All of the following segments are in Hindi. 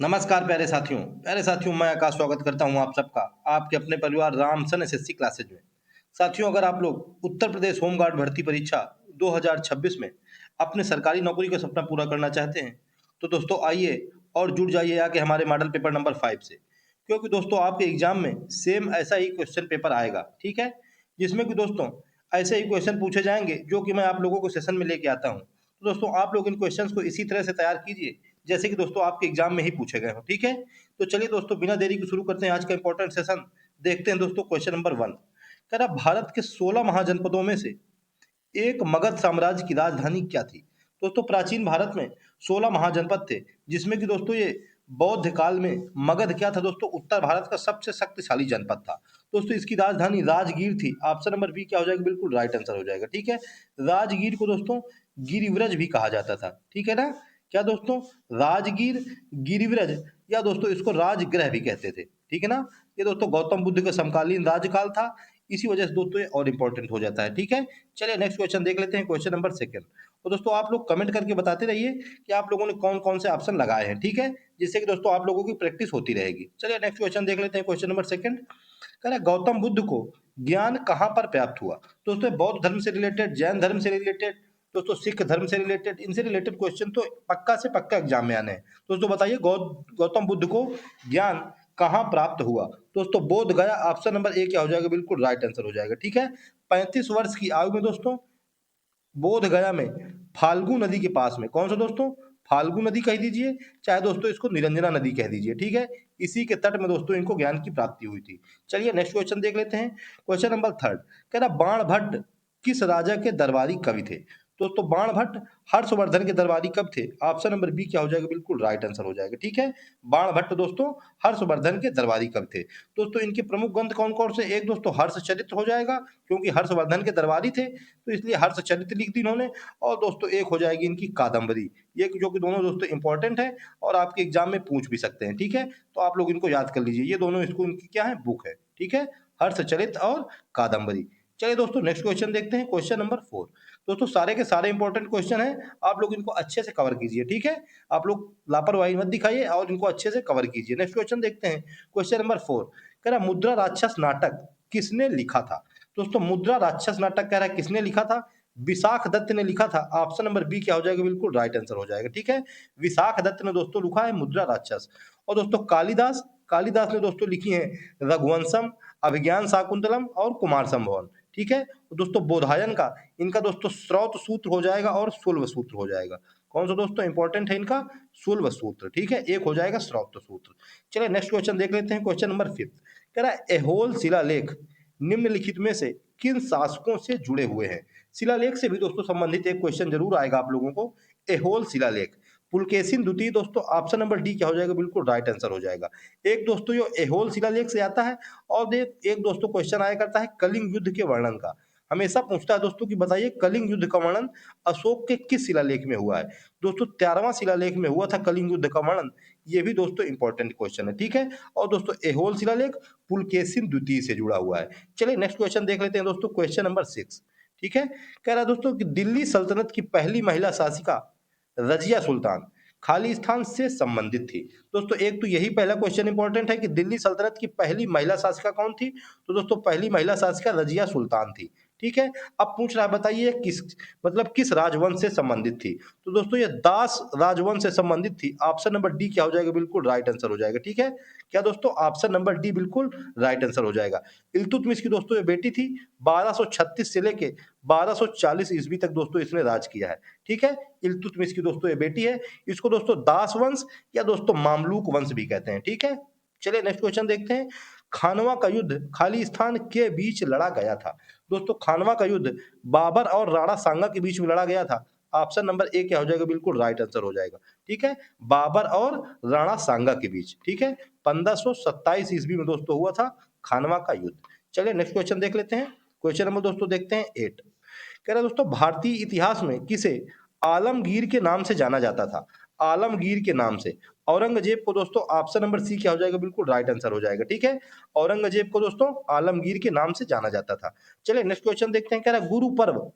नमस्कार प्यारे साथियों मैं आकाश स्वागत करता हूं आप सबका आपके अपने परिवार रामसन एसएससी क्लासेज में। साथियों, अगर आप लोग उत्तर प्रदेश होमगार्ड भर्ती परीक्षा 2026 में अपने सरकारी नौकरी का सपना पूरा करना चाहते हैं तो दोस्तों आइए और जुड़ जाइए आके हमारे मॉडल पेपर नंबर 5 से। क्योंकि दोस्तों आपके एग्जाम में सेम ऐसा ही क्वेश्चन पेपर आएगा, ठीक है, जिसमें कि दोस्तों ऐसे ही क्वेश्चन पूछे जाएंगे जो कि मैं आप लोगों को सेशन में लेके आता हूँ। तो दोस्तों आप लोग इन क्वेश्चंस को इसी तरह से तैयार कीजिए जैसे कि दोस्तों आपके एग्जाम में ही पूछे गए हो, ठीक है। तो चलिए दोस्तों बिना देरी के शुरू करते हैं आज का इंपॉर्टेंट सेशन। देखते हैं दोस्तों क्वेश्चन नंबर 1। कह रहा भारत के 16 महाजनपदों में से एक मगध साम्राज्य की राजधानी क्या थी। दोस्तों प्राचीन भारत में 16 महाजनपद थे, जिसमें कि दोस्तों ये बौद्ध काल में मगध क्या था दोस्तों, उत्तर भारत का सबसे शक्तिशाली जनपद था। दोस्तों इसकी राजधानी राजगीर थी। ऑप्शन नंबर बी क्या हो जाएगा, बिल्कुल राइट आंसर हो जाएगा, ठीक है। राजगीर को दोस्तों गिरिव्रज भी कहा जाता था, ठीक है ना। क्या दोस्तों, राजगीर, गिरिव्रज, या दोस्तों इसको राजगृह भी कहते थे, ठीक है ना। ये दोस्तों गौतम बुद्ध का समकालीन राज्यकाल था, इसी वजह से दोस्तों ये और इंपॉर्टेंट हो जाता है, ठीक है। चलिए नेक्स्ट क्वेश्चन देख लेते हैं, क्वेश्चन नंबर 2। तो दोस्तों आप लोग कमेंट करके बताते रहिए कि आप लोगों ने कौन कौन से ऑप्शन लगाए हैं, ठीक है, जिससे कि दोस्तों आप लोगों की प्रैक्टिस होती रहेगी। चलिए नेक्स्ट क्वेश्चन देख लेते हैं, क्वेश्चन नंबर 2। कह रहा है गौतम बुद्ध को ज्ञान कहाँ पर प्राप्त हुआ। दोस्तों बौद्ध धर्म से रिलेटेड, जैन धर्म से रिलेटेड, दोस्तों सिख धर्म से रिलेटेड, इनसे रिलेटेड क्वेश्चन तो पक्का से पक्का एग्जाम में आने हैं। दोस्तों बताइए गौतम बुद्ध को ज्ञान कहाँ प्राप्त हुआ। दोस्तों बोध गया, ऑप्शन नंबर ए क्या हो जाएगा, बिल्कुल राइट आंसर हो जाएगा, ठीक है। 35 वर्ष की आयु में दोस्तों बोध गया में फाल्गु नदी के पास में, कौन सा दोस्तों, फाल्गु नदी कह दीजिए, चाहे दोस्तों इसको निरंजना नदी कह दीजिए, ठीक है, इसी के तट में दोस्तों इनको ज्ञान की प्राप्ति हुई थी। चलिए नेक्स्ट क्वेश्चन देख लेते हैं, क्वेश्चन नंबर 3। कह रहा बाणभट्ट किस राजा के दरबारी कवि थे। दोस्तों बाणभट्ट हर्षवर्धन के दरबारी कब थे। ऑप्शन नंबर बी क्या हो जाएगा, बिल्कुल राइट आंसर हो जाएगा, ठीक है। बाणभट्ट दोस्तों हर्षवर्धन के दरबारी कवि थे। दोस्तों इनके प्रमुख ग्रंथ कौन कौन से, एक दोस्तों हर्षचरित्र हो जाएगा, क्योंकि हर्षवर्धन के दरबारी थे तो इसलिए हर्षचरित्र लिख दी इन्होंने। और दोस्तों एक हो जाएगी इनकी कादम्बरी, ये जो कि दोनों दोस्तों इंपॉर्टेंट है और आपके एग्जाम में पूछ भी सकते हैं, ठीक है। तो आप लोग इनको याद कर लीजिए, ये दोनों इसको इनकी क्या है, बुक है, ठीक है, हर्षचरित और कादम्बरी। चलिए दोस्तों नेक्स्ट क्वेश्चन देखते हैं, क्वेश्चन नंबर 4। दोस्तों सारे के सारे इंपॉर्टेंट क्वेश्चन हैं, आप लोग इनको अच्छे से कवर कीजिए, ठीक है। आप लोग लापरवाही मत दिखाइए और इनको अच्छे से कवर कीजिए। नेक्स्ट क्वेश्चन देखते हैं, क्वेश्चन नंबर 4। कह रहा मुद्रा राक्षस नाटक किसने लिखा था। दोस्तों मुद्रा राक्षस नाटक कह रहा है किसने लिखा था, विशाख दत्त ने लिखा था। ऑप्शन नंबर बी क्या हो जाएगा, बिल्कुल राइट आंसर हो जाएगा, ठीक है। विशाख दत्त ने दोस्तों लिखा है मुद्रा राक्षस। और दोस्तों कालिदास, कालिदास ने दोस्तों लिखी है रघुवंशम, अभिज्ञान शाकुंतलम और कुमार संभवन, ठीक है। तो दोस्तों बोधायन का, इनका दोस्तों स्रोत सूत्र हो जाएगा और शुल्व सूत्र हो जाएगा। कौन सा दोस्तों इंपॉर्टेंट है इनका, शुल्व सूत्र, ठीक है, एक हो जाएगा स्रोत सूत्र। चलिए नेक्स्ट क्वेश्चन देख लेते हैं, क्वेश्चन नंबर 5। कह रहा है एहोल शिलालेख निम्नलिखित में से किन शासकों से जुड़े हुए हैं। शिलालेख से भी दोस्तों संबंधित एक क्वेश्चन जरूर आएगा आप लोगों को। एहोल शिलालेख पुलकेशिन द्वितीय, दोस्तों ऑप्शन नंबर डी क्या हो जाएगा, बिल्कुल राइट आंसर हो जाएगा। एक दोस्तों ये एहोल शिलालेख से आता है। और एक दोस्तों क्वेश्चन आया करता है कलिंग युद्ध के वर्णन का, हमेशा पूछता है दोस्तों कि बताइए कलिंग युद्ध का वर्णन अशोक के किस शिलालेख में हुआ है। दोस्तों 13वां शिलालेख में हुआ था कलिंग युद्ध का वर्णन, ये भी दोस्तों इंपॉर्टेंट क्वेश्चन है, ठीक है। और दोस्तों एहोल शिलालेख पुलकेशिन द्वितीय से जुड़ा हुआ है। चलिए नेक्स्ट क्वेश्चन देख लेते हैं दोस्तों, क्वेश्चन नंबर 6, ठीक है। कह रहा है दोस्तों कि दिल्ली सल्तनत की पहली महिला शासिका रजिया सुल्तान खालिस्तान से संबंधित थी। दोस्तों एक तो यही पहला क्वेश्चन इंपॉर्टेंट है कि दिल्ली सल्तनत की पहली महिला शासिका कौन थी। तो दोस्तों पहली महिला शासिका रजिया सुल्तान थी, ठीक है। अब पूछ रहा है बताइए किस, मतलब किस राजवंश से संबंधित थी। तो दोस्तों ये दास राजवंश से संबंधित थी। ऑप्शन नंबर डी क्या हो जाएगा, बिल्कुल राइट आंसर हो जाएगा, ठीक है। क्या दोस्तों, ऑप्शन नंबर डी बिल्कुल राइट आंसर हो जाएगा। इल्तुतमिश की दोस्तों ये बेटी थी। 1236 से लेके 1240 ईस्वी तक दोस्तों इसने राज किया है, ठीक है। इल्तुतमिश की दोस्तों ये बेटी है। इसको दोस्तों दास वंश या दोस्तों मामलूक वंश भी कहते हैं, ठीक है। चलिए नेक्स्ट क्वेश्चन देखते हैं, खानवा का युद्ध खालिस्तान के बीच लड़ा गया था। दोस्तों खानवा का युद्ध बाबर और राणा सांगा के बीच में लड़ा गया था। ऑप्शन नंबर ए क्या हो जाएगा, बिल्कुल राइट आंसर हो जाएगा, ठीक है। बाबर और राणा सांगा के बीच, ठीक है, 1527 ईस्वी में दोस्तों हुआ था खानवा का युद्ध। चलिए नेक्स्ट क्वेश्चन देख लेते हैं, क्वेश्चन नंबर दोस्तों देखते हैं 8। कह रहा है दोस्तों भारतीय इतिहास में किसे आलमगीर के नाम से जाना जाता था। आलमगीर के नाम से औरंगजेब को दोस्तों ऑप्शन नंबर सी क्या हो जाएगा, बिल्कुल राइट आंसर हो जाएगा, ठीक है। औरंगजेब को दोस्तों आलमगीर के नाम से जाना जाता था। चलिए नेक्स्ट क्वेश्चन देखते हैं, कह रहा है गुरु पर्व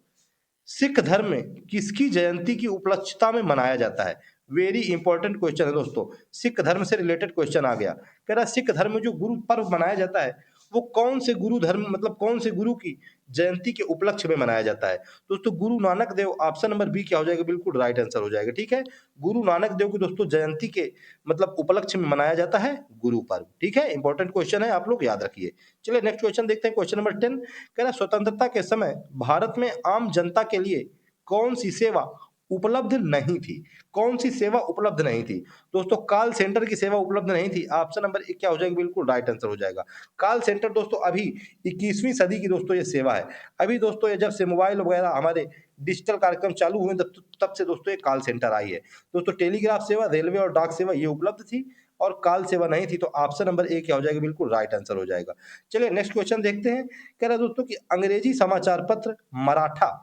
सिख धर्म में किसकी जयंती की उपलक्षता में मनाया जाता है। वेरी इंपॉर्टेंट क्वेश्चन है दोस्तों, सिख धर्म से रिलेटेड क्वेश्चन आ गया। कह रहा सिख धर्म में जो गुरु पर्व मनाया जाता है वो कौन से गुरु धर्म मतलब कौन से गुरु की जयंती के उपलक्ष्य में मनाया जाता है? दोस्तों Guru Nanak Dev, option number B क्या हो जाएगा, बिल्कुल राइट आंसर हो जाएगा। ठीक है, गुरु नानक देव की दोस्तों जयंती के मतलब उपलक्ष्य में मनाया जाता है गुरु पर्व। ठीक है, इंपॉर्टेंट क्वेश्चन है, आप लोग याद रखिए। चलिए नेक्स्ट क्वेश्चन देखते हैं, क्वेश्चन नंबर 10। कह रहा है स्वतंत्रता के समय भारत में आम जनता के लिए कौन सी सेवा उपलब्ध नहीं थी? कौन सी सेवा उपलब्ध नहीं थी? दोस्तों कॉल सेंटर की सेवा उपलब्ध नहीं थी। ऑप्शन नंबर एक क्या हो जाएगा, बिल्कुल राइट आंसर हो जाएगा। कॉल सेंटर दोस्तों अभी 21वीं सदी की दोस्तों ये सेवा है। अभी दोस्तों ये जब से मोबाइल वगैरह हमारे डिजिटल कार्यक्रम चालू हुए तब से दोस्तों ये कॉल सेंटर आई है। दोस्तों टेलीग्राफ सेवा, रेलवे और डाक सेवा ये उपलब्ध थी और कॉल सेवा नहीं थी। तो ऑप्शन नंबर ए क्या हो जाएगा, बिल्कुल राइट आंसर हो जाएगा। चलिए नेक्स्ट क्वेश्चन देखते हैं। कह रहा है दोस्तों कि अंग्रेजी समाचार पत्र मराठा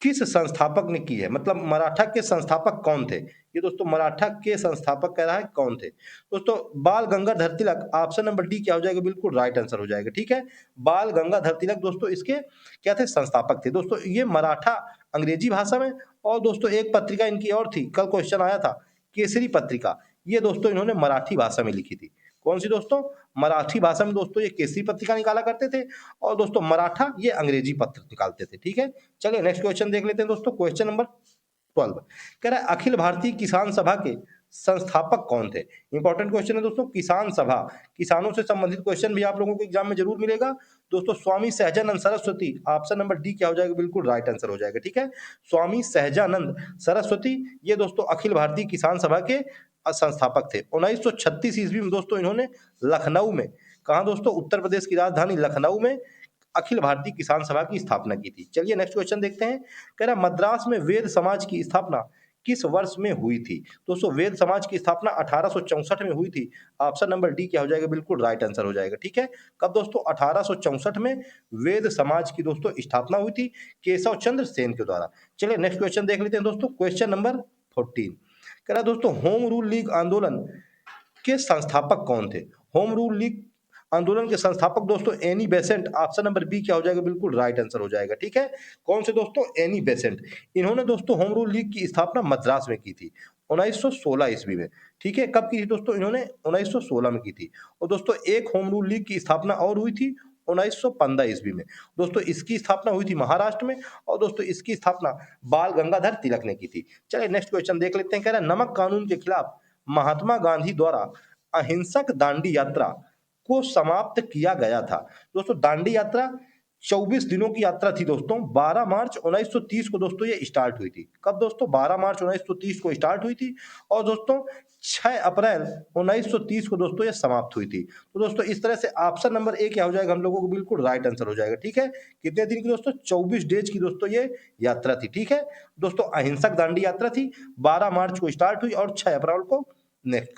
किस संस्थापक ने की है, मतलब मराठा के संस्थापक कौन थे? ये दोस्तों मराठा के संस्थापक कह रहा है कौन थे? दोस्तों बाल Gangadhar Tilak, option number D क्या हो जाएगा, बिल्कुल राइट आंसर हो जाएगा। ठीक है, बाल गंगाधर तिलक दोस्तों इसके क्या थे, संस्थापक थे। दोस्तों ये मराठा अंग्रेजी भाषा में, और दोस्तों एक पत्रिका इनकी और थी, कल क्वेश्चन आया था, केसरी पत्रिका, ये दोस्तों इन्होंने मराठी भाषा में लिखी थी। कौन सी दोस्तों, मराठी भाषा में दोस्तों ये केसरी पत्रिका निकाला करते थे, और दोस्तों मराठा ये अंग्रेजी पत्र निकालते थे। ठीक है, चलिए नेक्स्ट क्वेश्चन देख लेते हैं दोस्तों, क्वेश्चन नंबर 12। कह रहा है अखिल भारतीय किसान सभा के संस्थापक कौन थे? इंपॉर्टेंट क्वेश्चन है दोस्तों, किसान सभा, किसानों से संबंधित क्वेश्चन भी आप लोगों को एग्जाम में जरूर मिलेगा। दोस्तों Swami Sahajanand Saraswati, option number D क्या हो जाएगा, बिल्कुल राइट आंसर हो जाएगा। ठीक है, स्वामी सहजानंद सरस्वती ये दोस्तों अखिल भारतीय किसान सभा के संस्थापक थे। 1936 ईस्वी में दोस्तों इन्होंने लखनऊ में, कहा दोस्तों, उत्तर प्रदेश की राजधानी लखनऊ में अखिल भारतीय किसान सभा की स्थापना की थी। चलिए नेक्स्ट क्वेश्चन देखते हैं। कह रहा मद्रास में वेद समाज की स्थापना किस वर्ष में हुई थी? दोस्तों वेद समाज की स्थापना 1864 में हुई थी। ऑप्शन नंबर डी क्या हो जाएगा, बिल्कुल राइट आंसर हो जाएगा। ठीक है, कब दोस्तों, 1864 में वेद समाज की दोस्तों स्थापना हुई थी केशव चंद्र सेन के द्वारा। चलिए नेक्स्ट क्वेश्चन देख लेते हैं दोस्तों, क्वेश्चन नंबर 14। कह रहा दोस्तों होम रूल लीग आंदोलन के संस्थापक कौन थे? होम रूल लीग आंदोलन के संस्थापक दोस्तों Annie Besant, option number B क्या हो जाएगा, बिल्कुल राइट आंसर हो जाएगा। ठीक है, कौन से दोस्तों, एनी बेसेंट। इन्होंने दोस्तों होम रूल लीग की स्थापना मद्रास में की थी 1916 ईस्वी में। ठीक है, कब की थी दोस्तों, इन्होंने 1916 में की थी। और दोस्तों एक होम रूल लीग की स्थापना और हुई थी 1915 ईस्वी में। दोस्तों इसकी स्थापना हुई थी महाराष्ट्र में, और दोस्तों इसकी स्थापना बाल गंगाधर तिलक ने की थी। चलिए नेक्स्ट क्वेश्चन देख लेते हैं। कह रहा है नमक कानून के खिलाफ महात्मा गांधी द्वारा अहिंसक दांडी यात्रा को समाप्त किया गया था। दोस्तों दांडी यात्रा 24 दिनों की यात्रा थी दोस्तों। 12 मार्च 1930 को दोस्तों ये स्टार्ट हुई थी। कब दोस्तों, 12 मार्च 1930 को स्टार्ट हुई थी, और दोस्तों 6 अप्रैल 1930 को दोस्तों ये समाप्त हुई थी। तो दोस्तों इस तरह से ऑप्शन नंबर ए क्या हो जाएगा, हम लोगों को बिल्कुल राइट आंसर हो जाएगा। ठीक है, कितने दिन की दोस्तों, 24 डेज की दोस्तों ये यात्रा थी। ठीक है दोस्तों, अहिंसक दांडी यात्रा थी, 12 मार्च को स्टार्ट हुई और 6 अप्रैल को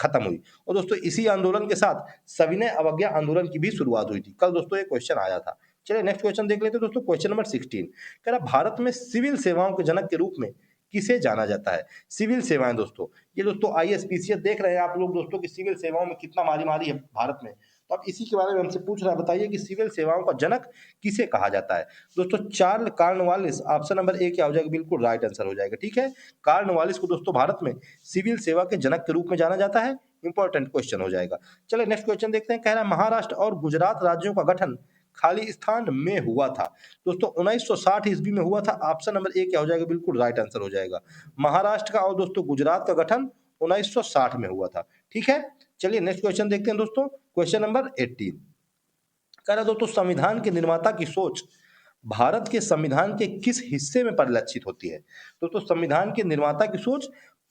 खत्म हुई। और दोस्तों इसी आंदोलन के साथ सविनय अवज्ञा आंदोलन की भी शुरुआत हुई थी। कल दोस्तों ये क्वेश्चन आया था। चलिए नेक्स्ट क्वेश्चन देख लेते हैं दोस्तों, क्वेश्चन नंबर 16। कह रहा भारत में सिविल सेवाओं के जनक के रूप में किसे जाना जाता है? सिविल सेवाएं दोस्तों, ये दोस्तों आईएएस देख रहे हैं आप लोग दोस्तों कि सिविल सेवाओं में कितना मारी मारी है भारत में। तो अब इसी के बारे में हमसे पूछ रहा है, बताइए कि सिविल सेवाओं का जनक किसे कहा जाता है? दोस्तों Charles Cornwallis, option number A क्या हो जाएगा, बिल्कुल राइट आंसर हो जाएगा। ठीक है, कॉर्नवालिस को दोस्तों भारत में सिविल सेवा के जनक के रूप में जाना जाता है। इंपॉर्टेंट क्वेश्चन हो जाएगा। चलिए नेक्स्ट क्वेश्चन देखते हैं। कह रहा है महाराष्ट्र और गुजरात राज्यों का गठन खाली स्थान में हुआ था। दोस्तों 1960 ईस्वी में हुआ था। ऑप्शन नंबर ए क्या हो जाएगा, बिल्कुल राइट आंसर हो जाएगा। महाराष्ट्र का और दोस्तों गुजरात का गठन 1960 में हुआ था। ठीक है, चलिए नेक्स्ट क्वेश्चन देखते हैं दोस्तों, क्वेश्चन नंबर 18। कह रहा दोस्तों संविधान के निर्माता की सोच भारत के संविधान के किस हिस्से में परिलक्षित होती है? दोस्तों संविधान के निर्माता की सोच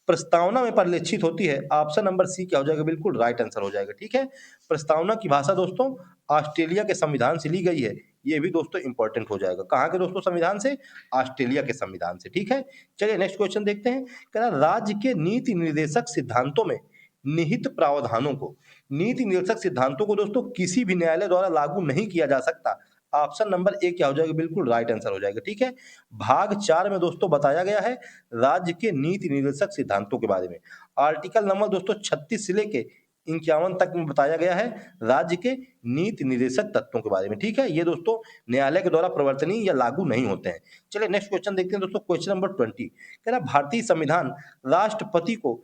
प्रस्तावना में परिलक्षित होती है। ऑप्शन नंबर सी क्या हो जाएगा, बिल्कुल राइट आंसर हो जाएगा। ठीक है, प्रस्तावना की भाषा दोस्तों ऑस्ट्रेलिया के संविधान से ली गई है। ये भी दोस्तों इंपॉर्टेंट हो जाएगा। कहाँ के दोस्तों संविधान से? ऑस्ट्रेलिया के संविधान से। ठीक है, चलिए नेक्स्ट क्वेश्चन देखते हैं। कह रहा राज्य के नीति निर्देशक सिद्धांतों में निहित प्रावधानों को, नीति निर्देशक सिद्धांतों को दोस्तों किसी भी न्यायालय द्वारा लागू नहीं किया जा सकता। ऑप्शन नंबर ए क्या हो जाएगा, बिल्कुल राइट आंसर हो जाएगा। ठीक है, भाग 4 में दोस्तों बताया गया है राज्य के नीति निर्देशक सिद्धांतों के बारे में। आर्टिकल नंबर दोस्तों 36 से लेके 51 तक में बताया गया है राज्य के नीति निर्देशक तत्वों के बारे में। ठीक है, ये दोस्तों न्यायालय के द्वारा प्रवर्तनीय या लागू नहीं होते हैं। चलिए नेक्स्ट क्वेश्चन देखते हैं दोस्तों, क्वेश्चन नंबर 20 कह रहा है भारतीय संविधान राष्ट्रपति को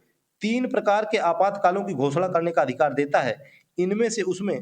3 प्रकार के आपातकालों की घोषणा करने का अधिकार देता है, इनमें से उसमें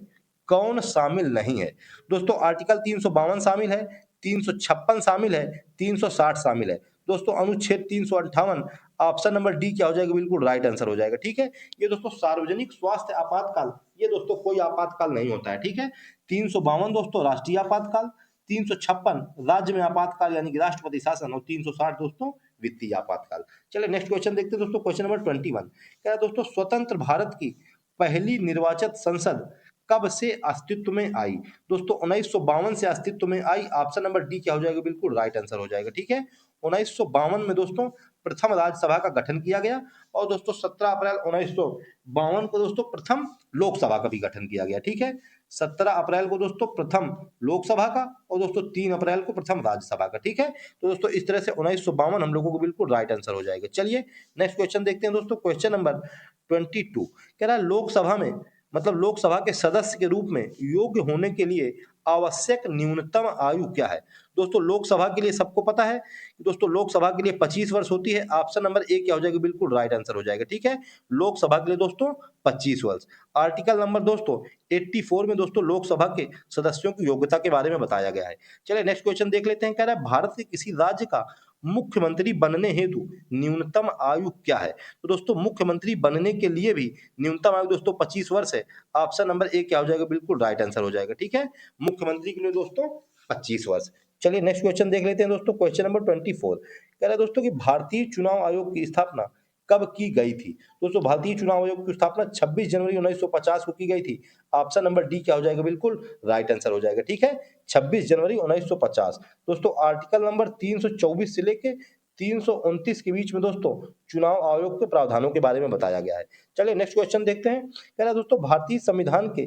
कौन शामिल नहीं है? दोस्तों आर्टिकल 352 शामिल है, 356 शामिल है, 360 शामिल है। दोस्तों अनुच्छेद 358 ऑप्शन नंबर डी क्या हो जाएगा? बिल्कुल राइट आंसर हो जाएगा। ठीक है, ये दोस्तों सार्वजनिक स्वास्थ्य आपातकाल, ये दोस्तों कोई आपातकाल नहीं होता है। ठीक है, 352 दोस्तों राष्ट्रीय आपातकाल, 356 राज्य में आपातकाल यानी कि राष्ट्रपति शासन, और 360 दोस्तों वित्तीय आपातकाल। चलिए नेक्स्ट क्वेश्चन देखते हैं दोस्तों, क्वेश्चन नंबर 21 क्या दोस्तों स्वतंत्र भारत की पहली निर्वाचित संसद कब से अस्तित्व में आई? दोस्तों 1952 से अस्तित्व में आई। ऑप्शन नंबर डी क्या हो जाएगा? बिल्कुल राइट आंसर हो जाएगा। ठीक है, 1952 में दोस्तों प्रथम राज्यसभा का गठन किया गया, और दोस्तों 17 अप्रैल 1952 को दोस्तों प्रथम लोकसभा का भी गठन किया गया। ठीक है, 17 अप्रैल को दोस्तों प्रथम लोकसभा का, और दोस्तों 3 अप्रैल को प्रथम राज्यसभा का। ठीक है, तो दोस्तों इस तरह से 1952 हम लोगों को बिल्कुल राइट आंसर हो जाएगा। चलिए नेक्स्ट क्वेश्चन देखते हैं दोस्तों, क्वेश्चन नंबर 22 कह रहा है लोकसभा में मतलब लोकसभा के सदस्य के रूप में योग्य होने के लिए आवश्यक न्यूनतम आयु क्या है? दोस्तों लोकसभा के लिए सबको पता है कि दोस्तों लोकसभा के लिए 25 वर्ष होती है। ऑप्शन नंबर ए क्या हो जाएगा? बिल्कुल राइट आंसर हो जाएगा। ठीक है, लोकसभा के लिए दोस्तों 25 वर्ष। आर्टिकल नंबर दोस्तों 84 में दोस्तों लोकसभा के सदस्यों की योग्यता के बारे में बताया गया है। चलिए नेक्स्ट क्वेश्चन देख लेते हैं, कह रहा है भारत के किसी राज्य का मुख्यमंत्री बनने हेतु न्यूनतम आयु क्या है? तो दोस्तों मुख्यमंत्री बनने के लिए भी न्यूनतम आयु दोस्तों 25 वर्ष है। ऑप्शन नंबर ए क्या हो जाएगा? बिल्कुल राइट आंसर हो जाएगा। ठीक है, मुख्यमंत्री के लिए दोस्तों 25 वर्ष। चलिए नेक्स्ट क्वेश्चन देख लेते हैं दोस्तों, क्वेश्चन नंबर 24 कह रहा है दोस्तों कि भारतीय चुनाव आयोग की स्थापना कब की गई थी? दोस्तों भारतीय चुनाव आयोग की स्थापना 26 जनवरी 1950 को की गई थी। ऑप्शन नंबर डी क्या हो जाएगा? बिल्कुल राइट आंसर हो जाएगा। ठीक है, 26 जनवरी 1950। दोस्तों आर्टिकल नंबर 324 से लेके 329 के बीच में दोस्तों चुनाव आयोग के प्रावधानों के बारे में बताया गया है। चलिए नेक्स्ट क्वेश्चन देखते हैं, कह रहा है दोस्तों भारतीय संविधान के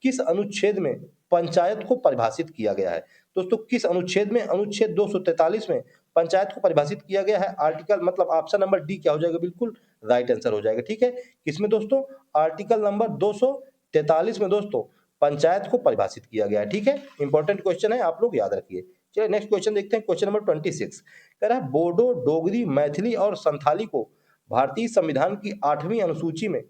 किस अनुच्छेद में पंचायत को परिभाषित किया गया है? दोस्तों किस अनुच्छेद में? अनुच्छेद 243 में पंचायत को परिभाषित किया गया है। आर्टिकल मतलब ऑप्शन नंबर डी क्या हो जाएगा? बिल्कुल राइट आंसर हो जाएगा। ठीक है, किसमें दोस्तों? आर्टिकल नंबर 243 में दोस्तों पंचायत को परिभाषित किया गया है। ठीक है, इंपॉर्टेंट क्वेश्चन है, आप लोग याद रखिए। चलिए नेक्स्ट क्वेश्चन देखते हैं, क्वेश्चन नंबर 26 कह रहा है बोडो, डोगरी, मैथिली और संथाली को भारतीय संविधान की 8वीं अनुसूची में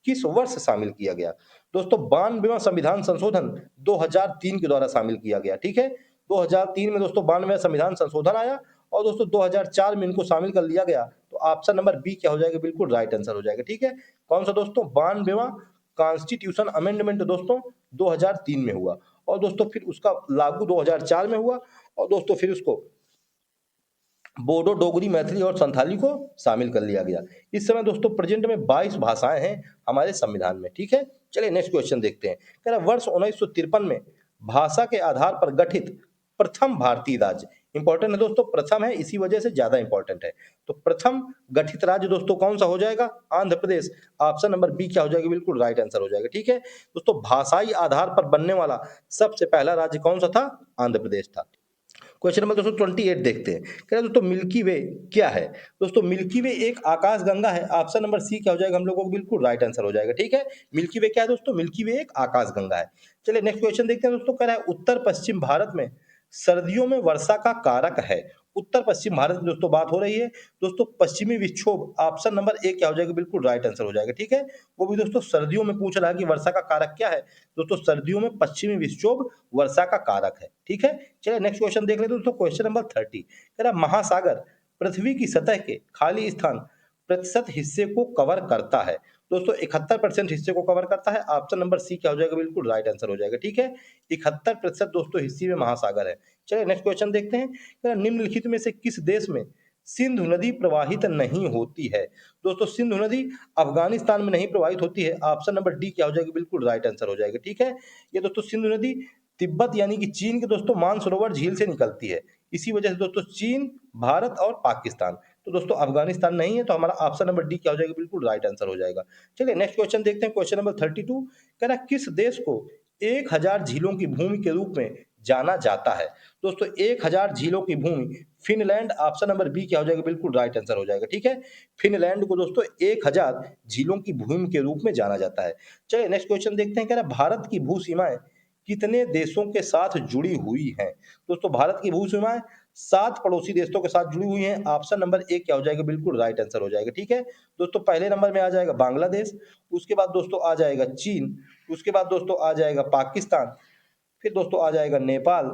किस वर्ष शामिल किया गया? दोस्तों 92वां संविधान संशोधन 2003 के द्वारा शामिल किया गया। ठीक है, 2003 में दोस्तों 92वां संविधान संशोधन आया, और दोस्तों 2004 में इनको शामिल कर लिया गया। तो ऑप्शन नंबर बी क्या हो जाएगा? बिल्कुल राइट आंसर हो जाएगा। ठीक है, कौन सा दोस्तों? 92वां कॉन्स्टिट्यूशन अमेंडमेंट दोस्तों 2003 में हुआ, और दोस्तों फिर उसका लागू 2004 में हुआ, और दोस्तों फिर उसको बोडो, डोगरी, मैथिली और संथाली को शामिल कर लिया गया। इस समय दोस्तों प्रेजेंट में 22 भाषाएं हैं हमारे संविधान में। ठीक है, चलिए नेक्स्ट क्वेश्चन देखते हैं, कह रहा है वर्ष 1953 में भाषा के आधार पर गठित प्रथम भारतीय राज्य, इंपॉर्टेंट है दोस्तों, प्रथम है इसी वजह से ज्यादा इंपॉर्टेंट है। तो प्रथम गठित राज्य दोस्तों कौन सा हो जाएगा? Andhra Pradesh. Option number B क्या हो जाएगा? बिल्कुल राइट आंसर हो जाएगा। ठीक है, दोस्तों भाषाई आधार पर बनने वाला सबसे पहला राज्य कौन सा था? आंध्र प्रदेश था। क्वेश्चन नंबर दोस्तों 28 देखते हैं, कह रहे दोस्तों मिल्की वे क्या है? दोस्तों मिल्की वे एक आकाश गंगा है। ऑप्शन नंबर सी क्या हो जाएगा? हम लोगों को बिल्कुल राइट आंसर हो जाएगा। ठीक है, मिल्की वे क्या है दोस्तों? मिल्की वे एक आकाश गंगा है। चलिए नेक्स्ट क्वेश्चन देखते हैं दोस्तों, कह रहा है उत्तर पश्चिम भारत में सर्दियों में वर्षा का कारक है। उत्तर पश्चिम भारत की दोस्तों बात हो रही है। दोस्तों पश्चिमी विक्षोभ, ऑप्शन नंबर ए क्या हो जाएगा? बिल्कुल राइट आंसर हो जाएगा। ठीक है, वो भी दोस्तों सर्दियों में पूछ रहा है कि वर्षा का कारक क्या है। दोस्तों सर्दियों में पश्चिमी विक्षोभ वर्षा का कारक है। ठीक है, चलिए नेक्स्ट क्वेश्चन देख लेते हैं दोस्तों, क्वेश्चन नंबर 30 कह रहा महासागर पृथ्वी की सतह के खाली स्थान प्रतिशत हिस्से को कवर करता है। दोस्तों 71% हिस्से को कवर करता है। ऑप्शन नंबर सी क्या हो जाएगा? बिल्कुल राइट आंसर हो जाएगा। ठीक है, 71% दोस्तों हिस्से में महासागर है। चलिए नेक्स्ट क्वेश्चन देखते हैं, निम्नलिखित में से किस देश में सिंधु नदी प्रवाहित नहीं होती है? दोस्तों सिंधु नदी अफगानिस्तान में नहीं प्रवाहित होती है। ऑप्शन नंबर डी क्या हो जाएगा? बिल्कुल राइट आंसर हो जाएगा। ठीक है, ये दोस्तों सिंधु नदी तिब्बत यानी कि चीन के दोस्तों मानसरोवर झील से निकलती है। इसी वजह से दोस्तों चीन, भारत और पाकिस्तान, तो दोस्तों अफगानिस्तान नहीं है। तो हमारा ऑप्शन नंबर डी क्या हो जाएगा? बिल्कुल राइट आंसर हो जाएगा। चलिए नेक्स्ट क्वेश्चन देखते हैं, क्वेश्चन नंबर 32 कह रहा किस देश को 1000 झीलों की भूमि के रूप में जाना जाता है? दोस्तों 1000 झीलों की भूमि फिनलैंड, ऑप्शन नंबर बी क्या हो जाएगा, बिल्कुल राइट आंसर हो जाएगा। ठीक है, फिनलैंड को दोस्तों 1000 झीलों की भूमि के रूप में जाना जाता है। चलिए नेक्स्ट क्वेश्चन देखते हैं, कह रहा है भारत की भू सीमाएं कितने देशों के साथ जुड़ी हुई हैं? दोस्तों भारत की भू सीमाएं 7 पड़ोसी देशों के साथ जुड़ी हुई हैं। ऑप्शन नंबर ए क्या हो जाएगा, बिल्कुल राइट आंसर हो जाएगा। ठीक है दोस्तों, पहले नंबर में आ जाएगा बांग्लादेश, उसके बाद दोस्तों आ जाएगा चीन, उसके बाद दोस्तों आ जाएगा पाकिस्तान, फिर दोस्तों आ जाएगा नेपाल,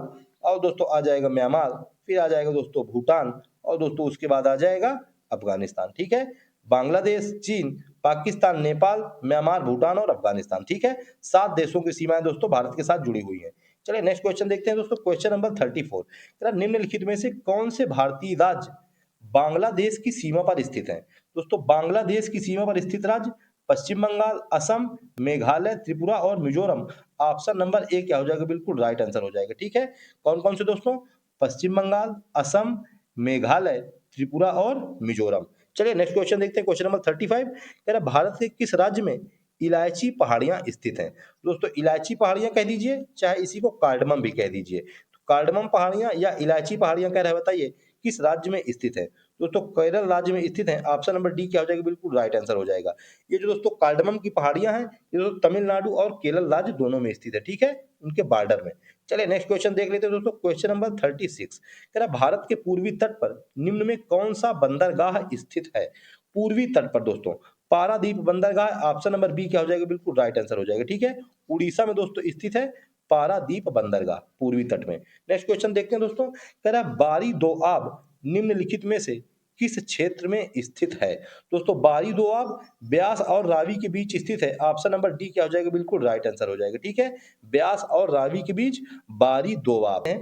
और दोस्तों आ जाएगा म्यांमार, फिर आ जाएगा दोस्तों भूटान, और दोस्तों उसके बाद आ जाएगा अफगानिस्तान। ठीक है, बांग्लादेश, चीन, पाकिस्तान, नेपाल, म्यांमार, भूटान और अफगानिस्तान। ठीक है, 7 देशों की सीमाएं दोस्तों भारत के साथ जुड़ी हुई है। चलिए नेक्स्ट क्वेश्चन देखते हैं दोस्तों, क्वेश्चन नंबर 34, निम्नलिखित में से कौन से भारतीय राज्य बांग्लादेश की सीमा पर स्थित है? दोस्तों बांग्लादेश की सीमा पर स्थित राज्य पश्चिम बंगाल, असम, मेघालय, त्रिपुरा और मिजोरम। ऑप्शन नंबर ए क्या हो जाएगा, बिल्कुल राइट आंसर हो जाएगा। ठीक है, कौन कौन से दोस्तों, पश्चिम बंगाल, असम, मेघालय, त्रिपुरा और मिजोरम। चलिए नेक्स्ट क्वेश्चन देखते हैं, क्वेश्चन नंबर 35, कह रहा भारत के किस राज्य में इलायची पहाड़ियां स्थित हैं? दोस्तों इलायची पहाड़ियां कह दीजिए, चाहे इसी को कार्डमम भी कह दीजिए। तो कार्डमम पहाड़ियां या इलायची पहाड़ियां कह रहा है, बताइए किस राज्य में स्थित है? दोस्तों केरल राज्य में स्थित है। ऑप्शन नंबर डी क्या हो जाएगा, बिल्कुल राइट आंसर हो जाएगा। ये जो दोस्तों कार्डमम की पहाड़ियां हैं, ये दोस्तों तमिलनाडु और केरल राज्य दोनों में स्थित है। ठीक है, उनके बॉर्डर में। चलिए नेक्स्ट क्वेश्चन देख लेते हैं दोस्तों, क्वेश्चन नंबर 36, कह रहा भारत के पूर्वी तट पर निम्न में कौन सा बंदरगाह स्थित है? पूर्वी तट पर दोस्तों पारादीप बंदरगाह, ऑप्शन नंबर बी क्या हो जाएगा, बिल्कुल राइट आंसर हो जाएगा। ठीक है, उड़ीसा में दोस्तों स्थित है पारादीप बंदरगाह पूर्वी तट में। नेक्स्ट क्वेश्चन देखते हैं दोस्तों, कह रहा बारी दोआब निम्नलिखित में से किस क्षेत्र में स्थित है? दोस्तों बारी दोआब ब्यास और रावी के बीच स्थित है। ऑप्शन नंबर डी क्या हो जाएगा, बिल्कुल राइट आंसर हो जाएगा। ठीक है, ब्यास और रावी के बीच बारी दोआब है।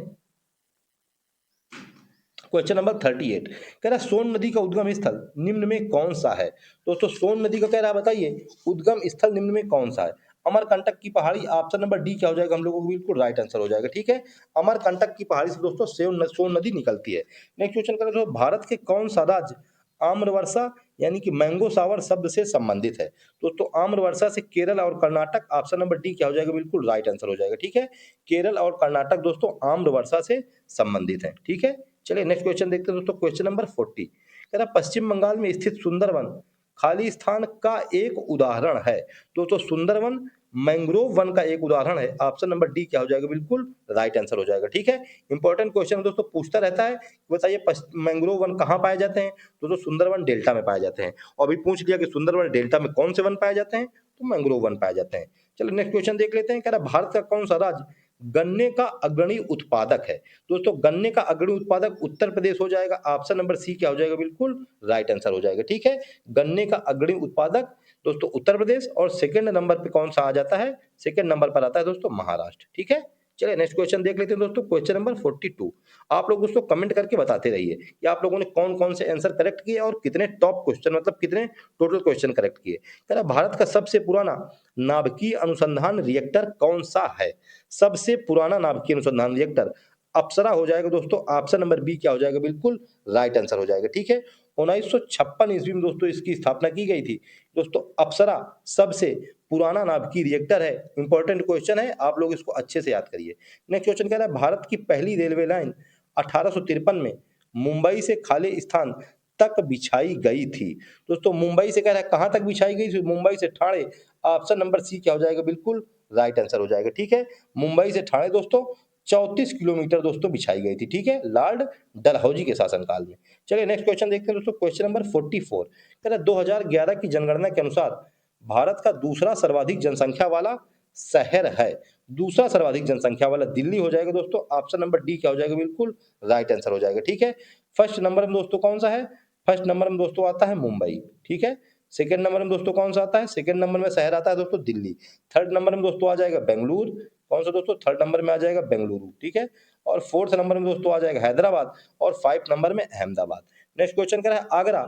क्वेश्चन नंबर 38, कह रहा सोन नदी का उद्गम स्थल निम्न में कौन सा है? दोस्तों सोन नदी का कह रहा है, बताइए उद्गम स्थल निम्न में कौन सा है? अमरकंटक की पहाड़ी, ऑप्शन नंबर डी क्या हो जाएगा, हम लोगों को बिल्कुल राइट आंसर हो जाएगा। ठीक है, अमरकंटक की पहाड़ी से दोस्तों सोन नदी निकलती है। नेक्स्ट क्वेश्चन कर रहे हो, भारत के कौन सा राज्य आम्रवर्षा यानी कि मैंगो सावर शब्द से संबंधित है? दोस्तों आम्रवर्षा से केरल और कर्नाटक, ऑप्शन नंबर डी क्या हो जाएगा, बिल्कुल राइट आंसर हो जाएगा। ठीक है, केरल और कर्नाटक दोस्तों आम्रवर्षा से संबंधित है। ठीक है, चलिए नेक्स्ट क्वेश्चन देखते हैं दोस्तों, क्वेश्चन नंबर 40, कह रहा पश्चिम बंगाल में स्थित सुंदरवन खाली स्थान का एक उदाहरण है। दोस्तों सुंदरवन मैंग्रोव वन का एक उदाहरण है। ऑप्शन नंबर डी क्या हो जाएगा, बिल्कुल राइट आंसर हो जाएगा। ठीक है, इंपॉर्टेंट क्वेश्चन दोस्तों पूछता रहता है, बताइए मैंग्रोव वन कहाँ पाए जाते हैं? दोस्तों सुंदरवन डेल्टा में पाए जाते हैं। और अभी पूछ लिया कि सुंदरवन डेल्टा में कौन से वन पाए जाते हैं, तो मैंग्रोव वन पाए जाते हैं। चलो नेक्स्ट क्वेश्चन देख लेते हैं, कह रहा भारत का कौन सा राज्य गन्ने का अग्रणी उत्पादक है? दोस्तों गन्ने का अग्रणी उत्पादक उत्तर प्रदेश हो जाएगा। ऑप्शन नंबर सी क्या हो जाएगा, बिल्कुल राइट आंसर हो जाएगा। ठीक है, गन्ने का अग्रणी उत्पादक दोस्तों उत्तर प्रदेश, और सेकंड नंबर पे कौन सा आ जाता है? सेकंड नंबर पर आता है दोस्तों महाराष्ट्र। ठीक है, चलिए नेक्स्ट क्वेश्चन देख लेते हैं दोस्तों, क्वेश्चन नंबर 42। आप लोग दोस्तों कमेंट करके बताते रहिए कि आप लोगों ने कौन कौन से आंसर करेक्ट किए और कितने टॉप क्वेश्चन, मतलब कितने टोटल क्वेश्चन करेक्ट किए। कह रहा भारत का सबसे पुराना नाभिकीय अनुसंधान रिएक्टर कौन सा है? सबसे पुराना नाभिकीय अनुसंधान रिएक्टर अप्सरा हो जाएगा दोस्तों। ऑप्शन नंबर बी क्या हो जाएगा, बिल्कुल राइट आंसर हो जाएगा। ठीक है, 1956 ईस्वी में दोस्तों इसकी स्थापना की गई थी। दोस्तों अप्सरा सबसे पुराना नाभिकीय रिएक्टर है। इंपॉर्टेंट क्वेश्चन है, आप लोग इसको अच्छे से याद करिए। नेक्स्ट क्वेश्चन कह रहा है भारत की पहली रेलवे लाइन 1853 में मुंबई से खाली स्थान तक बिछाई गई थी। दोस्तों मुंबई से कह रहा है कहां तक बिछाई गई थी? मुंबई से ठाणे। ऑप्शन नंबर सी क्या हो जाएगा, बिल्कुल राइट आंसर हो जाएगा। ठीक है, मुंबई से ठाणे दोस्तों 34 किलोमीटर दोस्तों बिछाई गई थी। ठीक है, लॉर्ड डलहौजी के शासनकाल में। चलिए नेक्स्ट क्वेश्चन देखते हैं दोस्तों, क्वेश्चन नंबर 44, कह रहा 2011 की जनगणना के अनुसार भारत का दूसरा सर्वाधिक जनसंख्या वाला शहर है। दूसरा सर्वाधिक जनसंख्या वाला दिल्ली हो जाएगा दोस्तों। ऑप्शन नंबर डी क्या हो जाएगा, बिल्कुल राइट आंसर हो जाएगा। ठीक है, फर्स्ट नंबर में दोस्तों कौन सा है? फर्स्ट नंबर में दोस्तों आता है मुंबई। ठीक है, सेकंड नंबर में दोस्तों कौन सा आता है? सेकंड नंबर में शहर आता है दोस्तों दिल्ली। थर्ड नंबर में दोस्तों आ जाएगा बेंगलुरु। कौन सा दोस्तों? थर्ड नंबर में आ जाएगा बेंगलुरु। ठीक है, और फोर्थ नंबर में दोस्तों आ जाएगा हैदराबाद, और 5 नंबर में अहमदाबाद। नेक्स्ट क्वेश्चन कह रहा है आगरा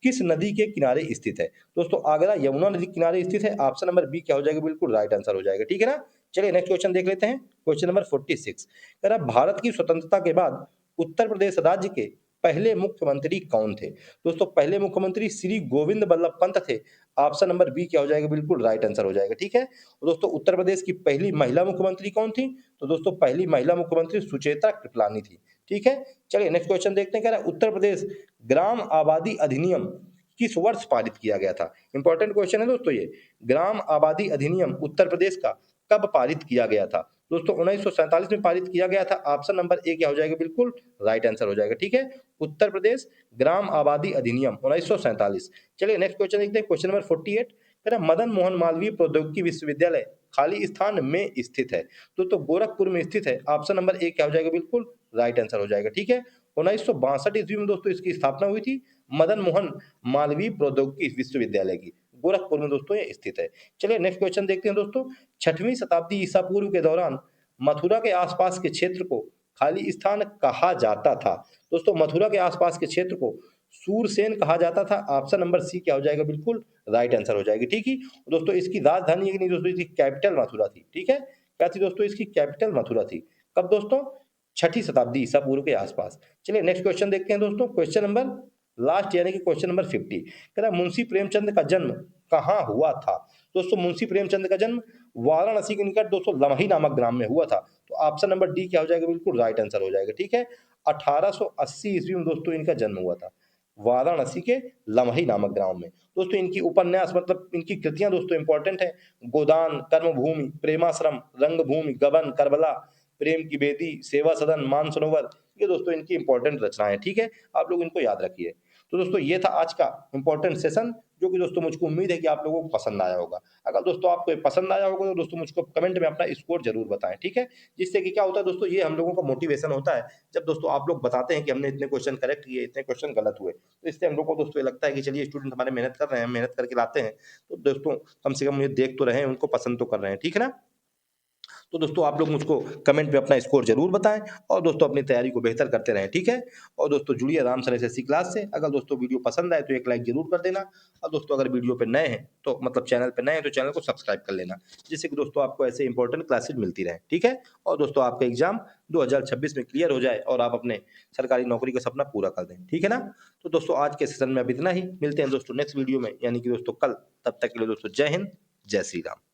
किस नदी के किनारे स्थित है? दोस्तों आगरा यमुना नदी के किनारे स्थित है। ऑप्शन नंबर बी क्या हो जाएगा, बिल्कुल राइट आंसर हो जाएगा। ठीक है ना, चलिए नेक्स्ट क्वेश्चन देख लेते हैं, क्वेश्चन नंबर 46, कह रहा भारत की स्वतंत्रता के बाद उत्तर प्रदेश राज्य के पहले मुख्यमंत्री कौन थे? दोस्तों पहले मुख्यमंत्री श्री गोविंद बल्लभ पंत थे। ऑप्शन नंबर बी क्या हो जाएगा? बिल्कुल राइट आंसर हो जाएगा, ठीक है। और दोस्तों उत्तर प्रदेश की पहली महिला मुख्यमंत्री कौन थी? तो दोस्तों पहली महिला मुख्यमंत्री सुचेता कृपलानी थी, ठीक है। चलिए नेक्स्ट क्वेश्चन देखते हैं, कह रहा है उत्तर प्रदेश ग्राम आबादी अधिनियम किस वर्ष पारित किया गया था? इंपॉर्टेंट क्वेश्चन है दोस्तों ये। ग्राम आबादी अधिनियम उत्तर प्रदेश का कब पारित किया गया था? दोस्तों 1947 में पारित किया गया था। ऑप्शन नंबर ए क्या हो जाएगा? बिल्कुल राइट आंसर हो जाएगा, ठीक है। उत्तर प्रदेश ग्राम आबादी अधिनियम 1947। चलिए नेक्स्ट क्वेश्चन देखते हैं, क्वेश्चन नंबर 48। कहना मदन मोहन मालवीय प्रौद्योगिकी विश्वविद्यालय खाली स्थान में स्थित है? तो गोरखपुर में स्थित है। ऑप्शन नंबर ए क्या हो जाएगा? बिल्कुल राइट आंसर हो जाएगा, ठीक है। 1962 ईस्वी में दोस्तों इसकी स्थापना हुई थी, मदन मोहन मालवीय प्रौद्योगिकी विश्वविद्यालय की। गोरखपुर में दोस्तों ये स्थित है। चलिए नेक्स्ट क्वेश्चन देखते हैं दोस्तों। 6वीं शताब्दी ईसा पूर्व के दौरान मथुरा के आसपास के क्षेत्र को खाली स्थान कहा जाता था? दोस्तों मथुरा के आसपास के क्षेत्र को सूरसेन कहा जाता था। ऑप्शन नंबर सी क्या हो जाएगा? बिल्कुल राइट आंसर हो जाएगी, ठीक ही। दोस्तों इसकी राजधानी एक नहीं दोस्तों, इसकी कैपिटल मथुरा थी, ठीक है। क्या थी दोस्तों? इसकी कैपिटल मथुरा थी। कब दोस्तों? 6ठी शताब्दी ईसा पूर्व के आसपास। चलिए नेक्स्ट क्वेश्चन देखते हैं दोस्तों, क्वेश्चन नंबर लास्ट यानी कि क्वेश्चन नंबर 50। कह रहा है मुंशी प्रेमचंद का जन्म कहाँ हुआ था? दोस्तों मुंशी प्रेमचंद का जन्म वाराणसी के निकट दोस्तों लमही नामक ग्राम में हुआ था। तो ऑप्शन नंबर डी क्या हो जाएगा? बिल्कुल राइट आंसर हो जाएगा, ठीक है। 1880 ईस्वी में दोस्तों इनका जन्म हुआ था, वाराणसी के लमही नामक ग्राम में। दोस्तों इनकी उपन्यास मतलब इनकी कृतियां दोस्तों इंपॉर्टेंट है। गोदान, कर्मभूमि, प्रेमाश्रम, रंगभूमि, गबन, करबला, प्रेम की बेदी, सेवा सदन, मानसरोवर, ये दोस्तों इनकी इंपॉर्टेंट रचनाएं, ठीक है। आप लोग इनको याद रखिए। तो दोस्तों ये था आज का इंपॉर्टेंट सेशन, जो कि दोस्तों मुझको उम्मीद है कि आप लोगों को पसंद आया होगा। अगर दोस्तों आपको ये पसंद आया होगा तो दोस्तों मुझको कमेंट में अपना स्कोर जरूर बताएं, ठीक है। जिससे कि क्या होता है दोस्तों, ये हम लोगों का मोटिवेशन होता है जब दोस्तों आप लोग बताते हैं कि हमने इतने क्वेश्चन करेक्ट किए, इतने क्वेश्चन गलत हुए, तो इससे हम लोग को दोस्तों ये लगता है कि चलिए स्टूडेंट हमारे मेहनत कर रहे हैं, मेहनत करके लाते हैं, तो दोस्तों कम से कम ये देख तो रहे हैं, उनको पसंद तो कर रहे हैं, ठीक है ना। तो दोस्तों आप लोग मुझको कमेंट में अपना स्कोर जरूर बताएं और दोस्तों अपनी तैयारी को बेहतर करते रहें, ठीक है। और दोस्तों जुड़िए राम सर एसएससी क्लास से। अगर दोस्तों वीडियो पसंद आए तो एक लाइक जरूर कर देना, और दोस्तों अगर वीडियो पे नए हैं तो मतलब चैनल पे नए हैं तो चैनल को सब्सक्राइब कर लेना, जिससे कि दोस्तों आपको ऐसे इंपॉर्टेंट क्लासेज मिलती रहे, ठीक है। और दोस्तों आपका एग्जाम 2026 में क्लियर हो जाए और आप अपने सरकारी नौकरी का सपना पूरा कर दें, ठीक है ना। तो दोस्तों आज के सेशन में अब इतना ही, मिलते हैं दोस्तों नेक्स्ट वीडियो में यानी कि दोस्तों कल। तब तक के लिए दोस्तों जय हिंद, जय श्री राम।